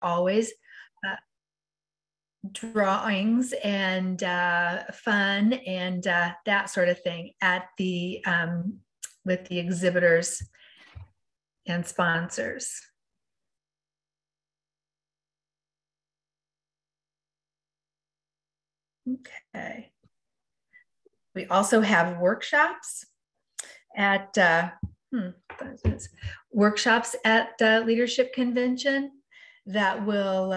always drawings and fun and that sort of thing at the with the exhibitors and sponsors. Okay. We also have workshops at Leadership Convention that will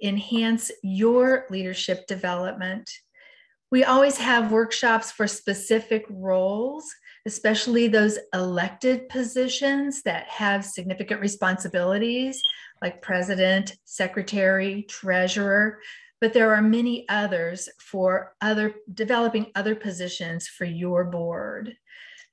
enhance your leadership development. We always have workshops for specific roles, especially those elected positions that have significant responsibilities like president, secretary, treasurer, but there are many others for developing other positions for your board.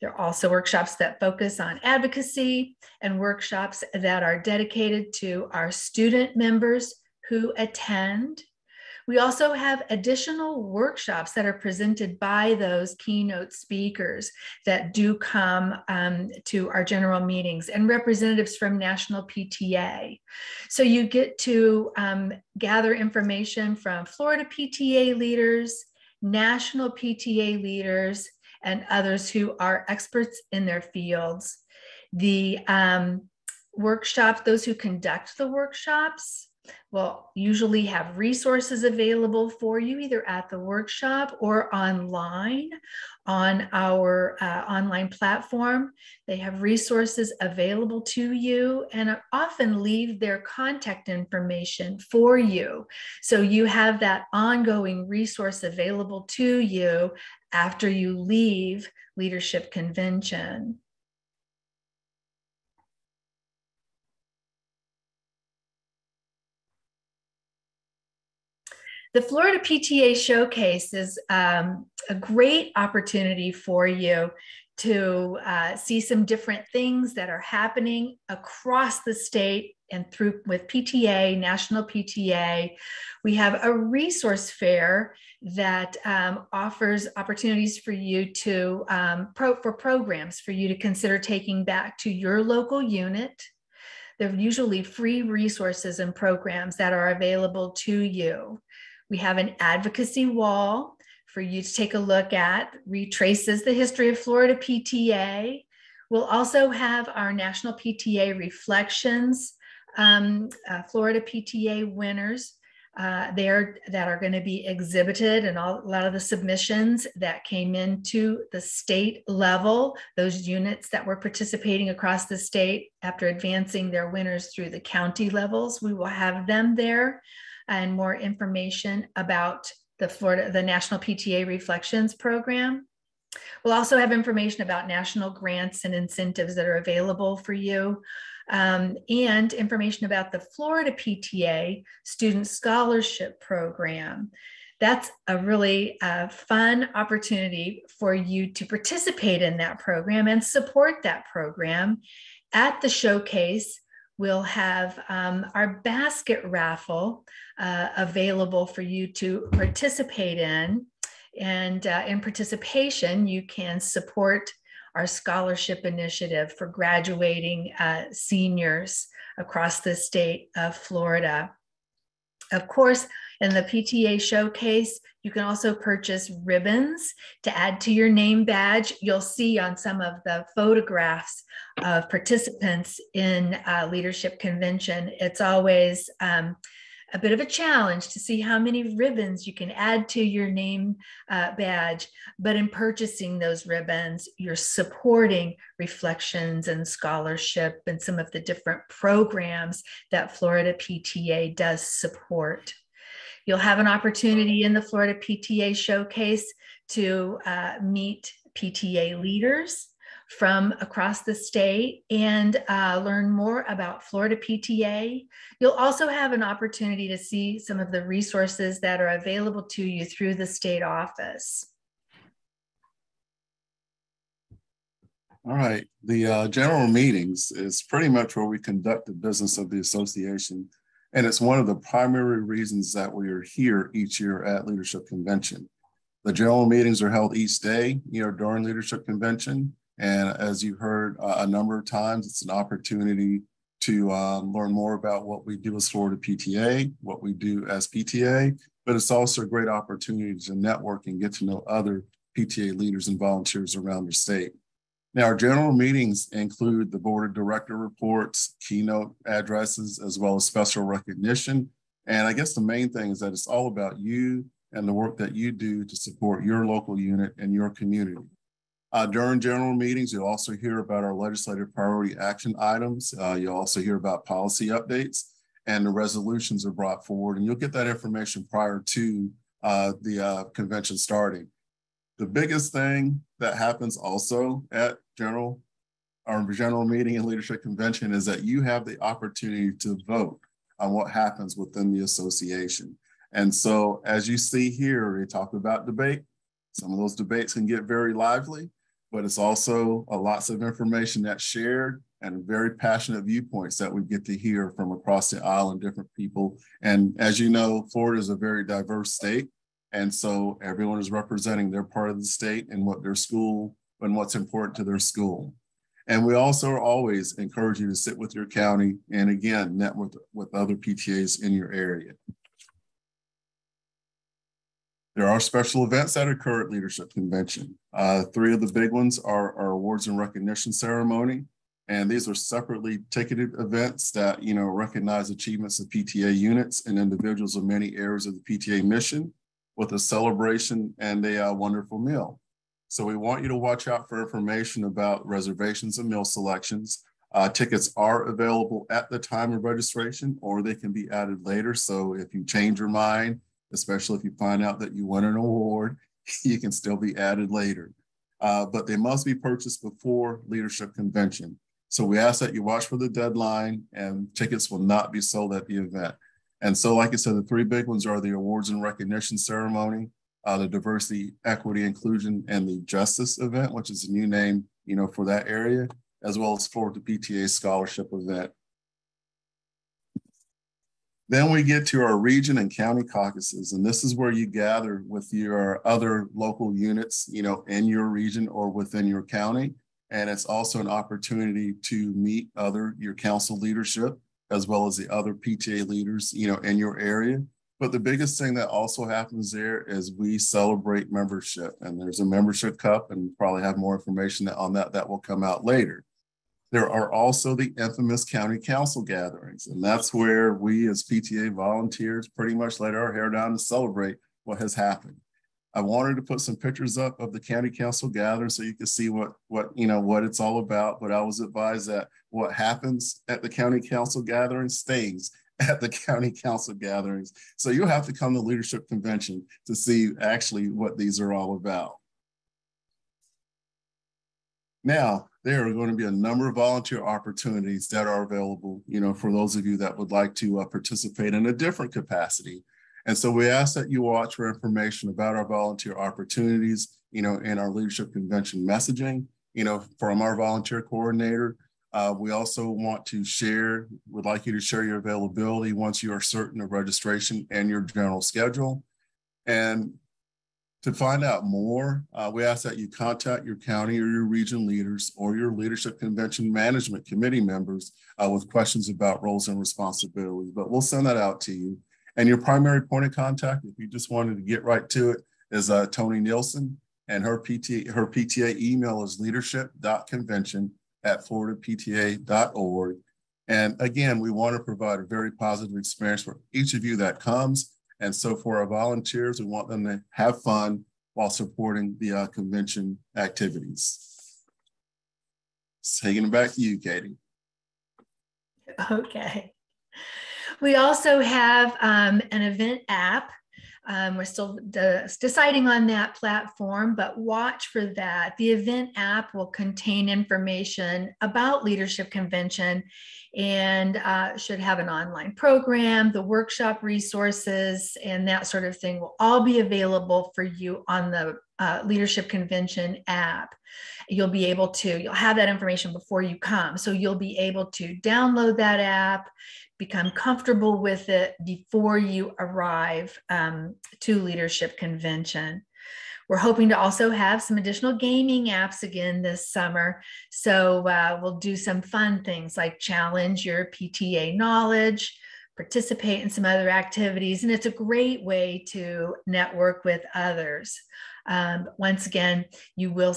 There are also workshops that focus on advocacy and workshops that are dedicated to our student members who attend. We also have additional workshops that are presented by those keynote speakers that do come to our general meetings and representatives from National PTA. So you get to gather information from Florida PTA leaders, National PTA leaders, and others who are experts in their fields. The workshops, those who conduct the workshops, will usually have resources available for you either at the workshop or online on our online platform. They have resources available to you and often leave their contact information for you. So you have that ongoing resource available to you after you leave Leadership Convention. The Florida PTA Showcase is a great opportunity for you to see some different things that are happening across the state and through with PTA, National PTA. We have a resource fair that offers opportunities for you to, for programs for you to consider taking back to your local unit. They're usually free resources and programs that are available to you. We have an advocacy wall for you to take a look at, retraces the history of Florida PTA. We'll also have our National PTA Reflections, Florida PTA winners there that are going to be exhibited, and a lot of the submissions that came into the state level, those units that were participating across the state after advancing their winners through the county levels, we will have them there. And more information about the National PTA Reflections program. We'll also have information about national grants and incentives that are available for you, and information about the Florida PTA Student Scholarship Program. That's a really fun opportunity for you to participate in that program and support that program. At the showcase, we'll have our basket raffle available for you to participate in. And in participation, you can support our scholarship initiative for graduating seniors across the state of Florida. Of course, in the PTA Showcase, you can also purchase ribbons to add to your name badge. You'll see on some of the photographs of participants in Leadership Convention, it's always a bit of a challenge to see how many ribbons you can add to your name badge. But in purchasing those ribbons, you're supporting reflections and scholarship and some of the different programs that Florida PTA does support. You'll have an opportunity in the Florida PTA Showcase to meet PTA leaders from across the state and learn more about Florida PTA. You'll also have an opportunity to see some of the resources that are available to you through the state office. All right, the general meetings is pretty much where we conduct the business of the association. And it's one of the primary reasons that we are here each year at Leadership Convention. The general meetings are held each day, during Leadership Convention. And as you heard a number of times, it's an opportunity to learn more about what we do as Florida PTA, what we do as PTA, but it's also a great opportunity to network and get to know other PTA leaders and volunteers around the state. Now, our general meetings include the board of director reports, keynote addresses, as well as special recognition. And I guess the main thing is that it's all about you and the work that you do to support your local unit and your community. During general meetings, you'll also hear about our legislative priority action items. You'll also hear about policy updates, and the resolutions are brought forward, and you'll get that information prior to the convention starting. The biggest thing that happens also at our general meeting and leadership convention is that you have the opportunity to vote on what happens within the association. And so as you see here, we talk about debate. Some of those debates can get very lively, but it's also lots of information that's shared and very passionate viewpoints that we get to hear from across the aisle and different people. And as you know, Florida is a very diverse state. And so everyone is representing their part of the state and what their school and what's important to their school. And we also always encourage you to sit with your county and again, network with other PTAs in your area. There are special events that occur at Leadership Convention. Three of the big ones are our awards and recognition ceremony. And these are separately ticketed events that, recognize achievements of PTA units and individuals in many areas of the PTA mission with a celebration and a wonderful meal. So we want you to watch out for information about reservations and meal selections. Tickets are available at the time of registration, or they can be added later. So if you change your mind, especially if you find out that you won an award, you can still be added later. But they must be purchased before Leadership Convention. So we ask that you watch for the deadline, and tickets will not be sold at the event. And so, like I said, the three big ones are the awards and recognition ceremony, the diversity, equity, inclusion, and the justice event, which is a new name, for that area, as well as Florida PTA scholarship event. Then we get to our region and county caucuses, and this is where you gather with your other local units, in your region or within your county. And it's also an opportunity to meet your council leadership, as well as the other PTA leaders, in your area. But the biggest thing that also happens there is we celebrate membership, and there's a membership cup, and probably have more information on that will come out later. There are also the infamous county council gatherings, and that's where we as PTA volunteers pretty much let our hair down to celebrate what has happened. I wanted to put some pictures up of the county council gathering so you can see what it's all about, but I was advised that what happens at the county council gathering stays at the county council gatherings. So you'll have to come to Leadership Convention to see actually what these are all about. Now, there are going to be a number of volunteer opportunities that are available, for those of you that would like to participate in a different capacity. And so we ask that you watch for information about our volunteer opportunities, in our Leadership Convention messaging, from our volunteer coordinator. We also would like you to share your availability once you are certain of registration and your general schedule. And to find out more, we ask that you contact your county or your region leaders or your Leadership Convention Management Committee members with questions about roles and responsibilities, but we'll send that out to you. And your primary point of contact, if you just wanted to get right to it, is Tony Nielsen, and her PTA email is leadership.convention@floridapta.org. And again, we want to provide a very positive experience for each of you that comes. And so for our volunteers, we want them to have fun while supporting the convention activities. Taking it back to you, Katie. Okay. We also have an event app. We're still deciding on that platform, but watch for that. The event app will contain information about Leadership Convention and should have an online program, the workshop resources, and that sort of thing will all be available for you on the Leadership Convention app. You'll have that information before you come. So you'll be able to download that app, become comfortable with it before you arrive to Leadership Convention. We're hoping to also have some additional gaming apps again this summer. So we'll do some fun things like challenge your PTA knowledge, participate in some other activities, and it's a great way to network with others. Once again, you will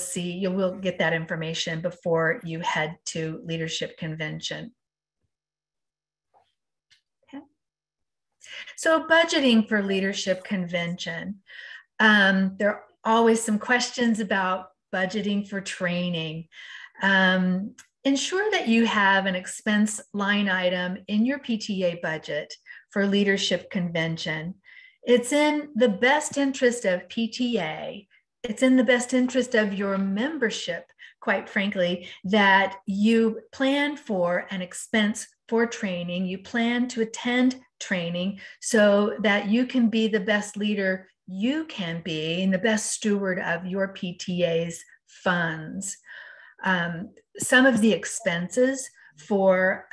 get that information before you head to Leadership Convention. Okay. So budgeting for Leadership Convention. There are always some questions about budgeting for training. Ensure that you have an expense line item in your PTA budget for Leadership Convention. It's in the best interest of PTA. It's in the best interest of your membership, quite frankly, that you plan for an expense for training. You plan to attend training so that you can be the best leader you can be and the best steward of your PTA's funds. Some of the expenses for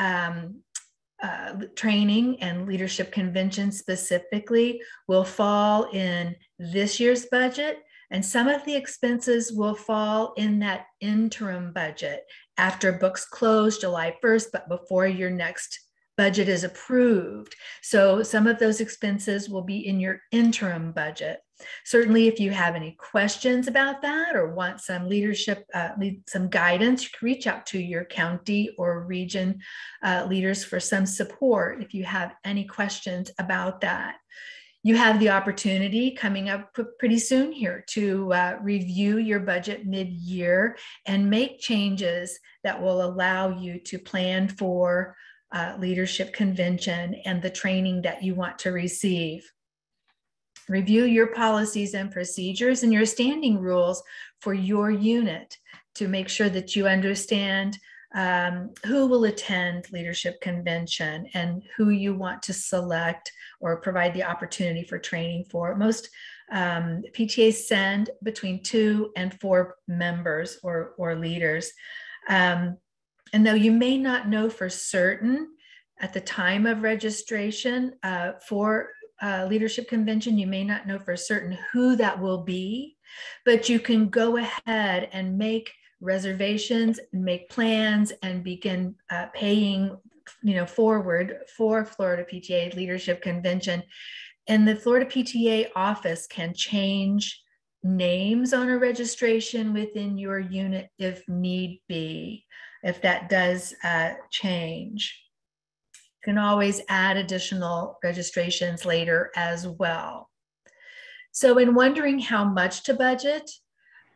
training and Leadership Convention specifically will fall in this year's budget, and some of the expenses will fall in that interim budget after books close July 1st, but before your next budget is approved. So some of those expenses will be in your interim budget. Certainly, if you have any questions about that or want some leadership, some guidance, you can reach out to your county or region leaders for some support if you have any questions about that. You have the opportunity coming up pretty soon here to review your budget mid-year and make changes that will allow you to plan for Leadership Convention and the training that you want to receive. Review your policies and procedures and your standing rules for your unit to make sure that you understand who will attend Leadership Convention and who you want to select or provide the opportunity for training for. Most PTAs send between 2 and 4 members or leaders. And though you may not know for certain at the time of registration for Leadership Convention, you may not know for certain who that will be, but you can go ahead and make reservations, make plans, and begin paying forward for Florida PTA Leadership Convention. And the Florida PTA office can change names on a registration within your unit if need be. If that does change, you can always add additional registrations later as well. So in wondering how much to budget,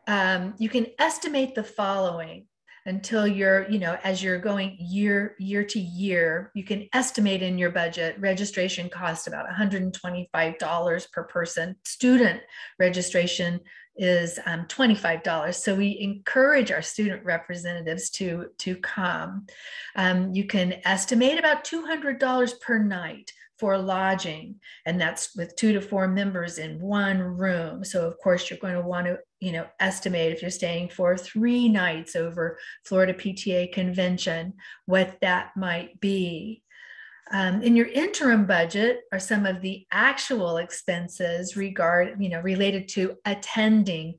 you can estimate the following until you're, as you're going year to year, you can estimate in your budget registration cost about $125 per person. Student registration is $25. So we encourage our student representatives to come. You can estimate about $200 per night for lodging, and that's with 2 to 4 members in one room. So of course you're going to want to estimate if you're staying for 3 nights over Florida PTA Convention, what that might be. In your interim budget are some of the actual expenses related to attending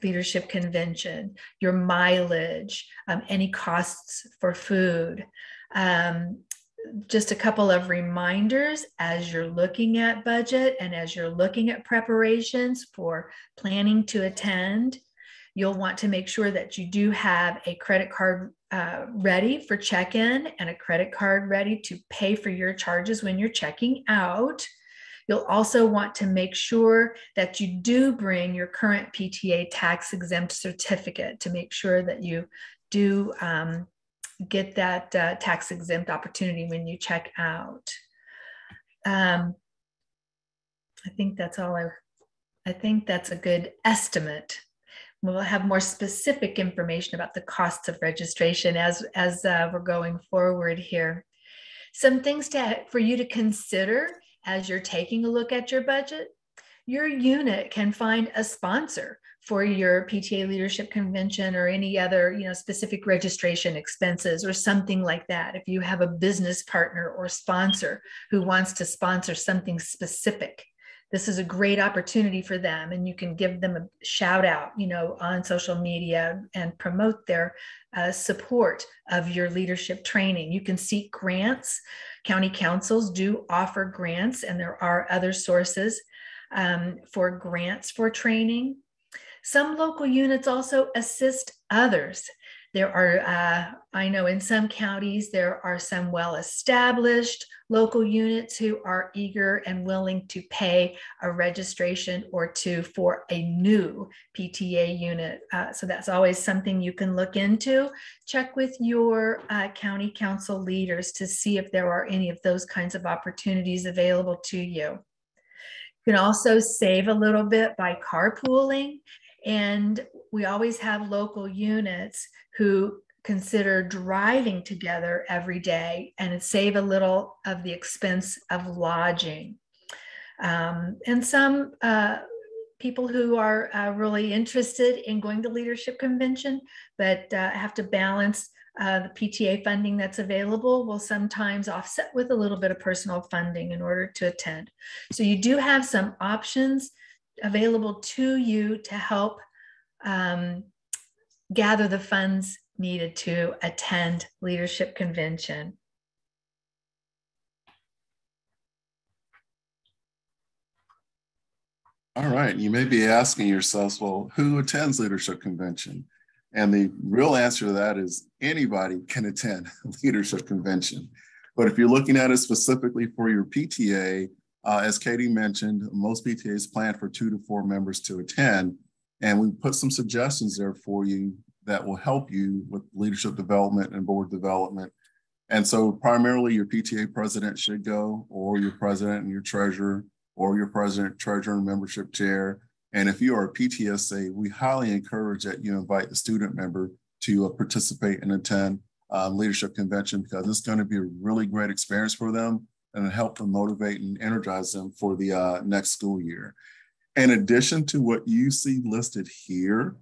Leadership Convention, your mileage, any costs for food. Just a couple of reminders as you're looking at budget and as you're looking at preparations for planning to attend. You'll want to make sure that you do have a credit card ready for check-in and a credit card ready to pay for your charges when you're checking out. You'll also want to make sure that you do bring your current PTA tax-exempt certificate to make sure that you do get that tax-exempt opportunity when you check out. I think that's all I think that's a good estimate. We'll have more specific information about the costs of registration as we're going forward here. Some things for you to consider as you're taking a look at your budget. your unit can find a sponsor for your PTA leadership convention or any other, specific registration expenses or something like that. If you have a business partner or sponsor who wants to sponsor something specific, this is a great opportunity for them, and you can give them a shout out, on social media and promote their support of your leadership training. You can seek grants. County councils do offer grants, and there are other sources for grants for training. Some local units also assist others. There are, I know in some counties, there are some well-established local units who are eager and willing to pay a registration or two for a new PTA unit. So that's always something you can look into. Check with your county council leaders to see if there are any of those kinds of opportunities available to you. You can also save a little bit by carpooling. And we always have local units who consider driving together every day and save a little of the expense of lodging. And some people who are really interested in going to leadership convention, but have to balance the PTA funding that's available, will sometimes offset with a little bit of personal funding in order to attend. So you do have some options available to you to help gather the funds needed to attend leadership convention. All right, you may be asking yourselves, well, who attends leadership convention? And the real answer to that is anybody can attend leadership convention. But if you're looking at it specifically for your PTA, as Katie mentioned, most PTAs plan for 2 to 4 members to attend. And we put some suggestions there for you that will help you with leadership development and board development. And so primarily your PTA president should go, or your president and your treasurer, or your president, treasurer, and membership chair. And if you are a PTSA, we highly encourage that you invite the student member to participate and attend leadership convention, because it's going to be a really great experience for them and help them motivate and energize them for the next school year. In addition to what you see listed here,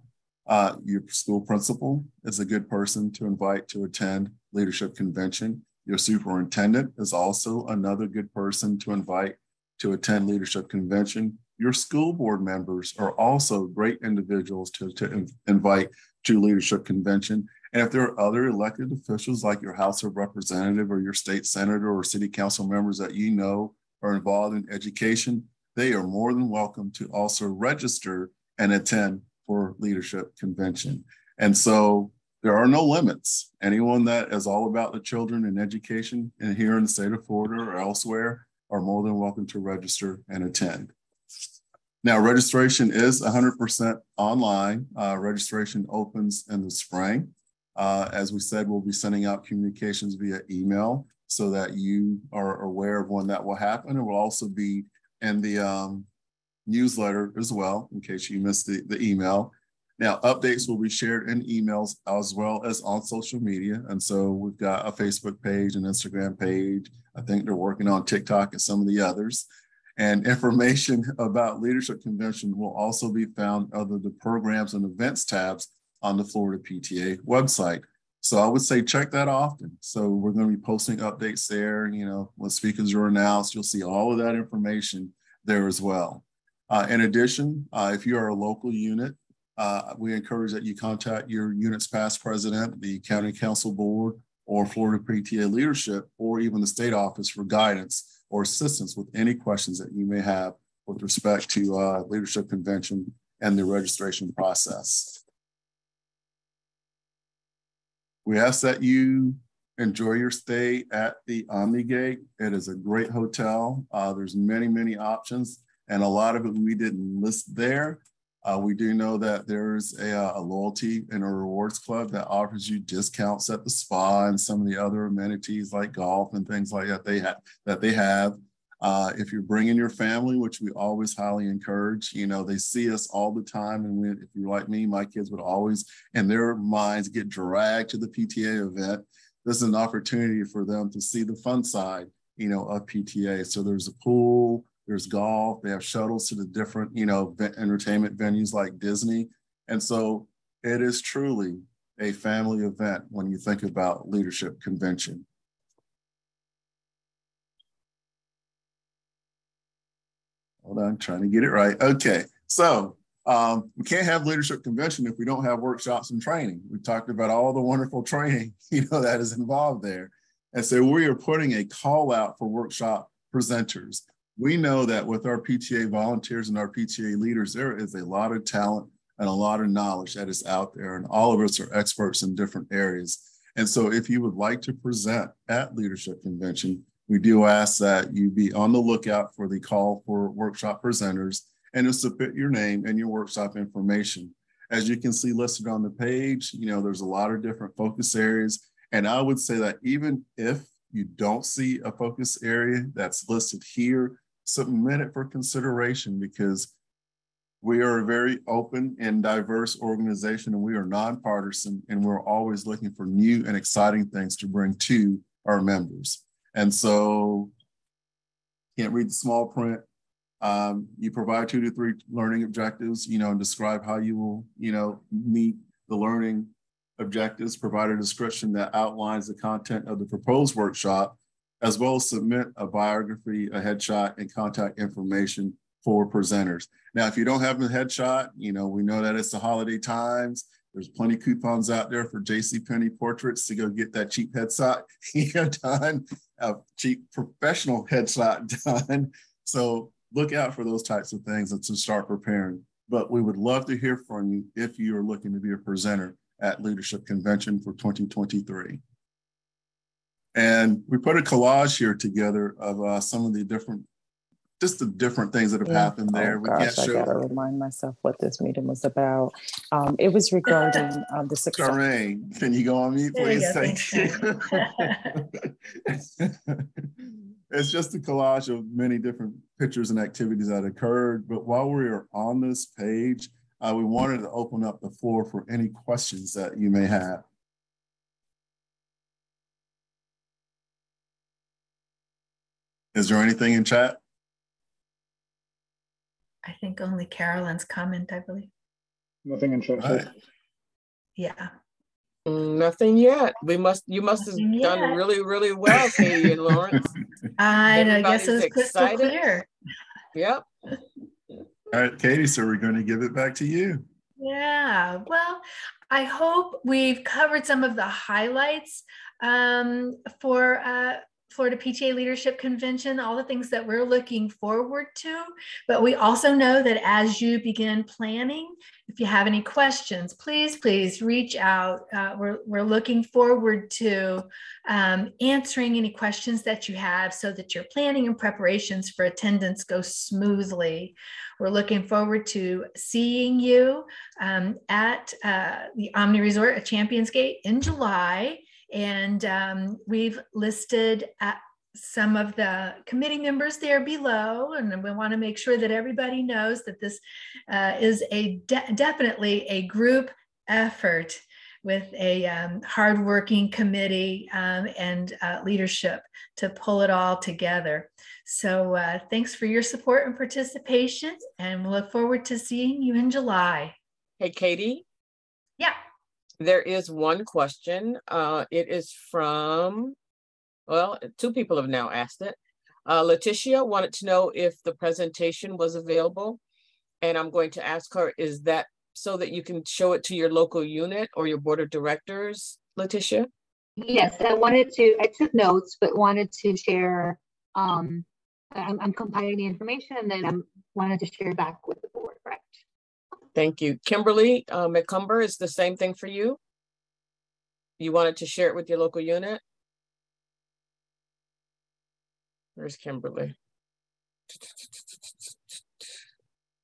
your school principal is a good person to invite to attend leadership convention. Your superintendent is also another good person to invite to attend leadership convention. Your school board members are also great individuals to invite to leadership convention. And if there are other elected officials like your House of Representative or your state senator or city council members that you know are involved in education, they are more than welcome to also register and attend for leadership convention. And so there are no limits. Anyone that is all about the children and education and here in the state of Florida or elsewhere are more than welcome to register and attend. Now, registration is 100% online. Registration opens in the spring. As we said, we'll be sending out communications via email so that you are aware of when that will happen. It will also be in the newsletter as well, in case you missed the email. Now, updates will be shared in emails as well as on social media. And so we've got a Facebook page, an Instagram page. I think they're working on TikTok and some of the others. And information about Leadership Convention will also be found under the Programs and Events tabs on the Florida PTA website. So I would say check that often. So we're going to be posting updates there. You know, when speakers are announced, you'll see all of that information there as well. In addition, if you are a local unit, we encourage that you contact your unit's past president, the county council board, or Florida PTA leadership, or even the state office for guidance or assistance with any questions that you may have with respect to leadership convention and the registration process. We ask that you enjoy your stay at the Omnigate. It is a great hotel. There's many, many options, and a lot of it we didn't list there. We do know that there's a loyalty and a rewards club that offers you discounts at the spa and some of the other amenities like golf and things like that they have. If you're bringing your family, which we always highly encourage, you know, they see us all the time. And if you're like me, my kids would always, in their minds, get dragged to the PTA event. This is an opportunity for them to see the fun side, you know, of PTA. So there's a pool, there's golf, they have shuttles to the different, you know, entertainment venues like Disney. And so it is truly a family event when you think about Leadership Convention. Hold on, trying to get it right. Okay, so we can't have Leadership Convention if we don't have workshops and training. We talked about all the wonderful training, you know, that is involved there. And so we are putting a call out for workshop presenters. We know that with our PTA volunteers and our PTA leaders, there is a lot of talent and a lot of knowledge that is out there, and all of us are experts in different areas. And so if you would like to present at Leadership Convention, we do ask that you be on the lookout for the call for workshop presenters and to submit your name and your workshop information. As you can see listed on the page, you know, there's a lot of different focus areas. And I would say that even if you don't see a focus area that's listed here, submit it for consideration, because we are a very open and diverse organization, and we are nonpartisan, and we're always looking for new and exciting things to bring to our members. And so, can't read the small print. You provide 2 to 3 learning objectives, you know, and describe how you will, you know, meet the learning objectives. Provide a description that outlines the content of the proposed workshop, as well as submit a biography, a headshot, and contact information for presenters. Now, if you don't have a headshot, you know, we know that it's the holiday times. There's plenty of coupons out there for JCPenney portraits to go get that cheap headshot done, a cheap professional headshot done. So look out for those types of things and to start preparing. But we would love to hear from you if you are looking to be a presenter at Leadership Convention for 2023. And we put a collage here together of some of the different things that have happened there. Oh, gosh, I gotta remind myself what this meeting was about. It was regarding the success. Charmaine, can you go on mute, please? Thank you. It's just a collage of many different pictures and activities that occurred. But while we are on this page, we wanted to open up the floor for any questions that you may have. Is there anything in chat? I think only Carolyn's comment, I believe. Nothing in chat. Right. Yeah. Nothing yet. You must have done really, really well, Katie and Lawrence. I guess it was crystal clear. Yep. All right, Katie, so we're going to give it back to you. Yeah, well, I hope we've covered some of the highlights for Florida PTA Leadership Convention, all the things that we're looking forward to. But we also know that as you begin planning, if you have any questions, please reach out. We're looking forward to answering any questions that you have so that your planning and preparations for attendance go smoothly. We're looking forward to seeing you at the Omni Resort at Champions Gate in July. And we've listed some of the committee members there below, and we want to make sure that everybody knows that this is definitely a group effort with a hardworking committee and leadership to pull it all together. So thanks for your support and participation, and we look forward to seeing you in July. Hey, Katie. Yeah. There is one question. It is from, well, 2 people have now asked it. Letitia wanted to know if the presentation was available. And I'm going to ask her, is that so that you can show it to your local unit or your board of directors, Letitia? Yes, I took notes, but wanted to share, I'm compiling the information and then I wanted to share back with the board, correct? Thank you. Kimberly McCumber, is the same thing for you? You wanted to share it with your local unit? Where's Kimberly?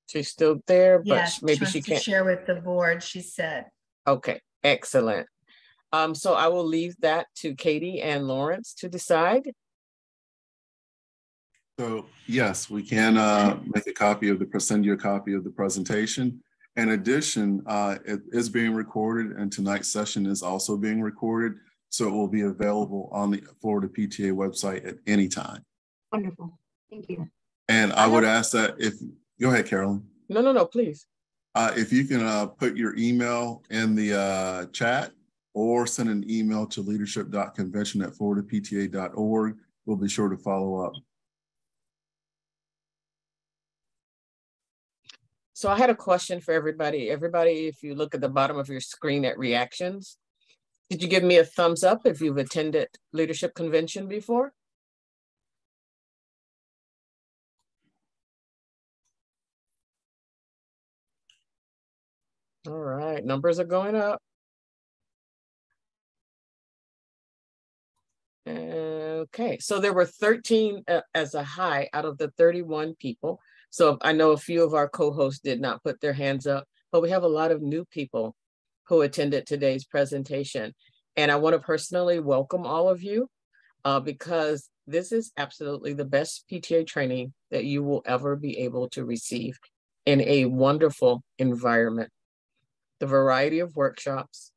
She's still there, but yes, maybe she can't share with the board, she said. Okay, excellent. So I will leave that to Katie and Lawrence to decide. So yes, we can make a copy of send you a copy of the presentation. In addition, it is being recorded, and tonight's session is also being recorded. So it will be available on the Florida PTA website at any time. Wonderful. Thank you. And I would ask that if, go ahead, Carolyn. No, please. If you can put your email in the chat or send an email to leadership.convention@floridapta.org, we'll be sure to follow up. So I had a question for everybody. Everybody, if you look at the bottom of your screen at reactions, did you give me a thumbs up if you've attended Leadership Convention before? All right, numbers are going up. Okay, so there were 13 as a high out of the 31 people. So I know a few of our co-hosts did not put their hands up, but we have a lot of new people who attended today's presentation. And I want to personally welcome all of you because this is absolutely the best PTA training that you will ever be able to receive in a wonderful environment. The variety of workshops,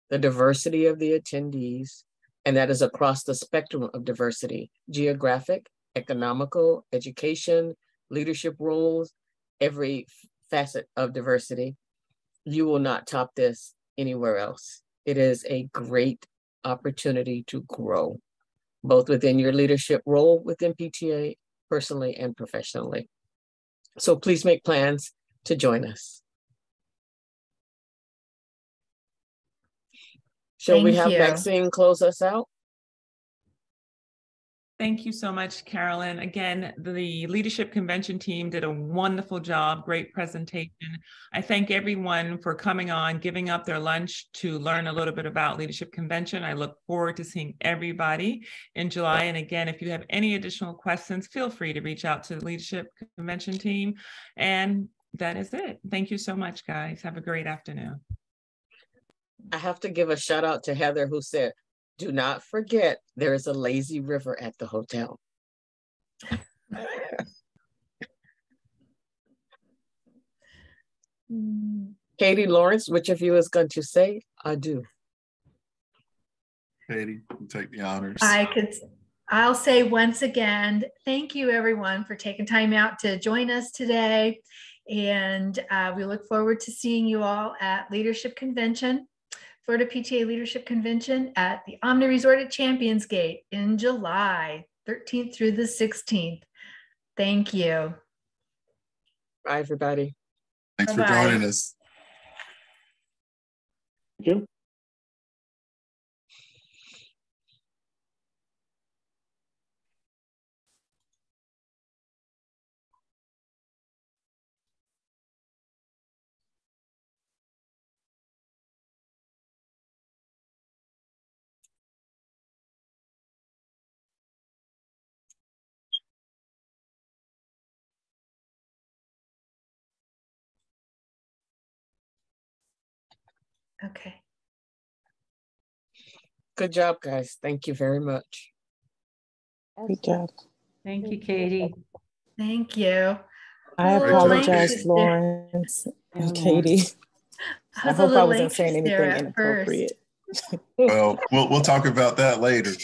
the diversity of the attendees, and that is across the spectrum of diversity, geographic, economical, education, leadership roles, every facet of diversity. You will not top this anywhere else. It is a great opportunity to grow, both within your leadership role within PTA, personally and professionally. So please make plans to join us. Shall we have Maxine close us out? Thank you so much, Carolyn. Again, the Leadership Convention team did a wonderful job, great presentation. I thank everyone for coming on, giving up their lunch to learn a little bit about Leadership Convention. I look forward to seeing everybody in July. And again, if you have any additional questions, feel free to reach out to the Leadership Convention team. And that is it. Thank you so much, guys. Have a great afternoon. I have to give a shout out to Heather, who said, do not forget there is a lazy river at the hotel. Katie Lawrence, which of you is going to say adieu? Katie, you take the honors. I'll say once again, thank you everyone for taking time out to join us today. And we look forward to seeing you all at Leadership Convention. Florida PTA Leadership Convention at the Omni Resort at Champions Gate in July 13th through the 16th. Thank you. Bye, everybody. Thanks for joining us. Thank you. Okay. Good job, guys. Thank you very much. Good job. Thank you, Katie. Thank you. I apologize, Lawrence and Katie. I hope I wasn't saying anything inappropriate. Well, we'll talk about that later.